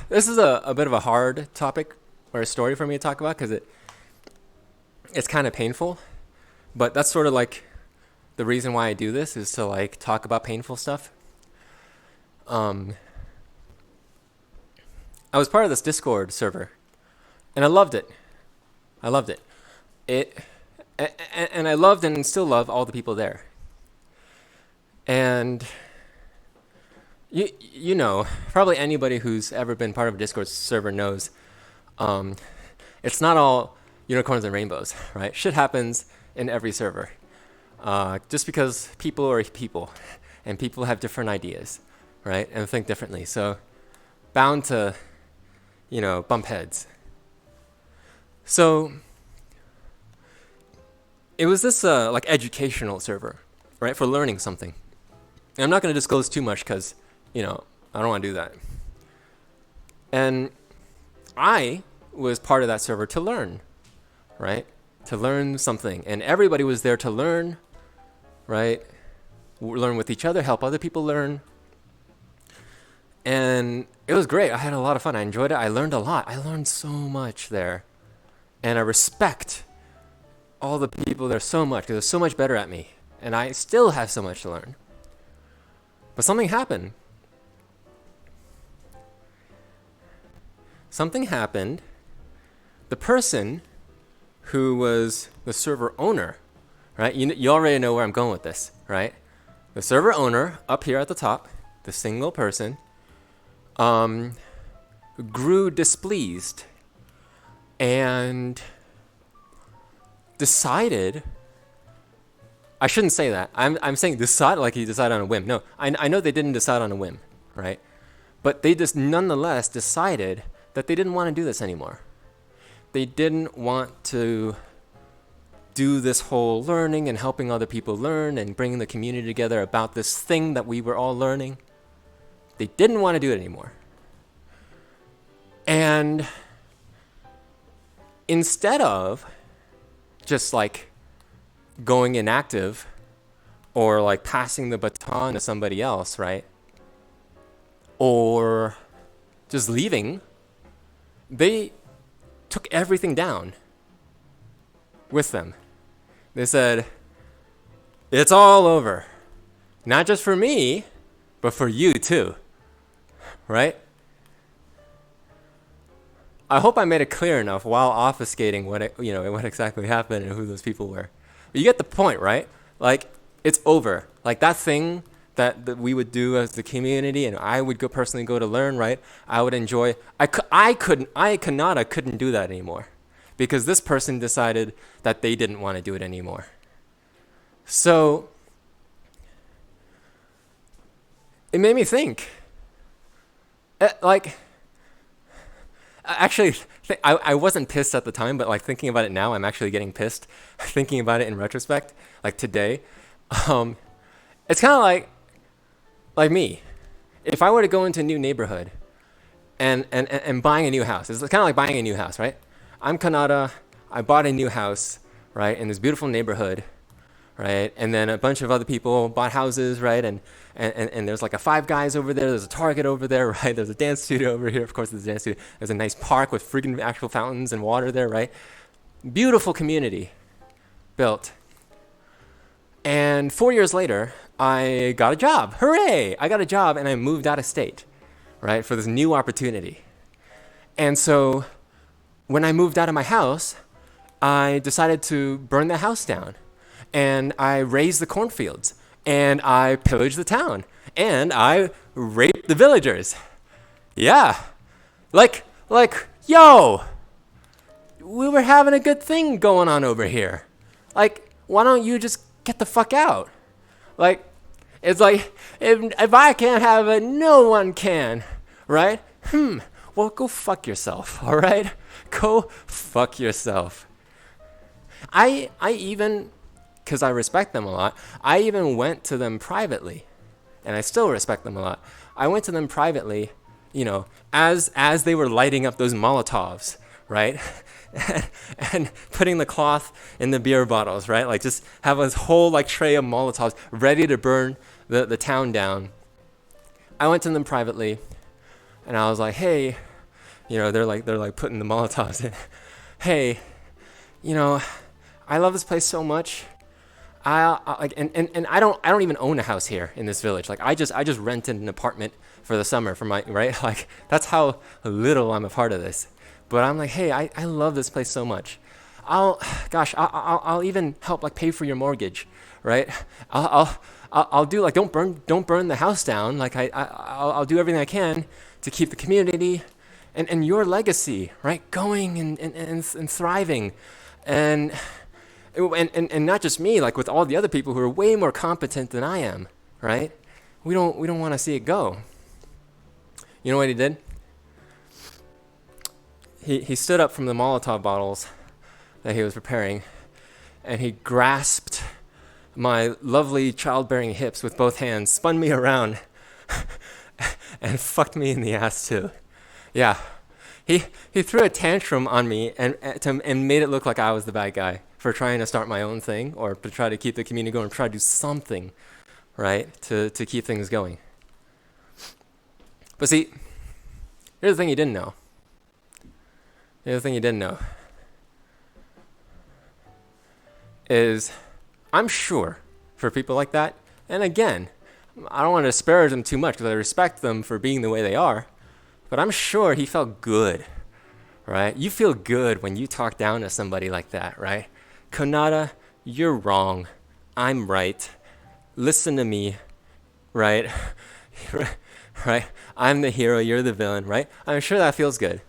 This is a bit of a hard topic or a story for me to talk about because it's kind of painful. But that's sort of like the reason why I do this is to like talk about painful stuff. Um, I was part of this Discord server, and I loved it. I loved it. It, and I loved and still love all the people there. And you know, probably anybody who's ever been part of a Discord server knows, um, it's not all unicorns and rainbows, right? Shit happens in every server. Just because people are people, and people have different ideas, right, and think differently, so bound to, bump heads. So it was this like educational server, right, for learning something. And I'm not going to disclose too much because, I don't want to do that. And I was part of that server to learn, right? To learn something. And everybody was there to learn, right? Learn with each other, help other people learn. And it was great. I had a lot of fun. I enjoyed it. I learned a lot. I learned so much there. And I respect all the people there so much because they're so much better at me. And I still have so much to learn. But something happened. Something happened. The person who was the server owner, right? You already know where I'm going with this, right? The server owner up here at the top, the single person, grew displeased and decided. I shouldn't say that. I'm saying decide like he decided on a whim. No, I know they didn't decide on a whim, right? But they just nonetheless decided that they didn't want to do this anymore. They didn't want to do this whole learning and helping other people learn and bringing the community together about this thing that we were all learning. They didn't want to do it anymore. And instead of just like going inactive or like passing the baton to somebody else, right? Or just leaving, they took everything down with them. They said, it's all over. Not just for me, but for you too, right? I hope I made it clear enough while obfuscating what exactly happened and who those people were. But you get the point, right? Like, it's over. Like that thing that we would do as the community, and I would personally go to learn, right? I would enjoy. Konata couldn't do that anymore, because this person decided that they didn't want to do it anymore. So it made me think. Actually, I wasn't pissed at the time, but like thinking about it now, I'm actually getting pissed. Thinking about it in retrospect, like today, it's kind of like me. If I were to go into a new neighborhood and buying a new house, it's kind of like buying a new house, right? I'm Kanata. I bought a new house, right, in this beautiful neighborhood, right? And then a bunch of other people bought houses, right? And there's like a Five Guys over there. There's a Target over there, right? There's a dance studio over here. Of course, there's a dance studio. There's a nice park with freaking actual fountains and water there, right? Beautiful community built. And 4 years later, I got a job. Hooray! I got a job and I moved out of state, right, for this new opportunity. And so when I moved out of my house, I decided to burn the house down. And I razed the cornfields. And I pillaged the town. And I raped the villagers. Yeah. Like, yo! We were having a good thing going on over here. Like, why don't you just get the fuck out? Like, it's like, if I can't have it, no one can, right? Well, go fuck yourself, all right? Go fuck yourself. I even, because I respect them a lot, I even went to them privately, and I still respect them a lot. I went to them privately, as they were lighting up those Molotovs, right? and putting the cloth in the beer bottles, right? Like just have a whole like tray of Molotovs ready to burn the town down. I went to them privately And I was like, hey, they're like putting the Molotovs in. Hey, you know, I love this place so much. I like, and I don't even own a house here in this village. Like I just rented an apartment for the summer for my right. Like that's how little I'm a part of this. But I'm like, hey, I love this place so much. I'll, gosh, I'll even help like pay for your mortgage, right? I'll do like don't burn the house down. Like I'll do everything I can to keep the community and your legacy right going and thriving, and and not just me, like with all the other people who are way more competent than I am, right? We don't want to see it go. You know what he did? He stood up from the Molotov bottles that he was preparing, and he grasped my lovely childbearing hips with both hands, spun me around, and fucked me in the ass too. Yeah, he threw a tantrum on me and made it look like I was the bad guy for trying to start my own thing or to try to keep the community going, try to do something, right, to keep things going. But see, here's the thing you didn't know. Here's the thing you didn't know is I'm sure for people like that, and again, I don't want to disparage them too much because I respect them for being the way they are, but I'm sure he felt good, right? You feel good when you talk down to somebody like that, right? Konata, you're wrong. I'm right. Listen to me, right? Right? I'm the hero, you're the villain, right? I'm sure that feels good.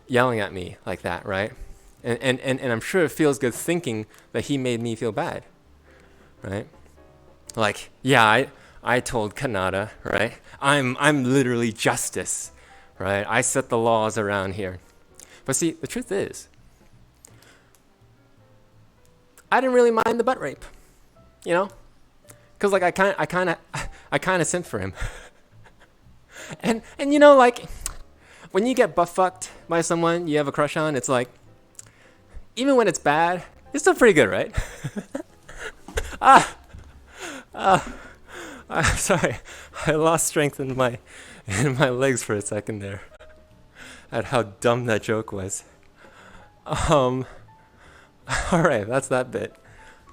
Yelling at me like that, right? And I'm sure it feels good thinking that he made me feel bad, right? Like, yeah, I told Kanata, right? I'm literally justice, right? I set the laws around here. But see, the truth is, I didn't really mind the butt rape, you know, because like I kind of sent for him, and you know, like when you get butt fucked by someone you have a crush on, it's like even when it's bad, it's still pretty good, right? Sorry, I lost strength in my legs for a second there at how dumb that joke was. All right, that's that bit.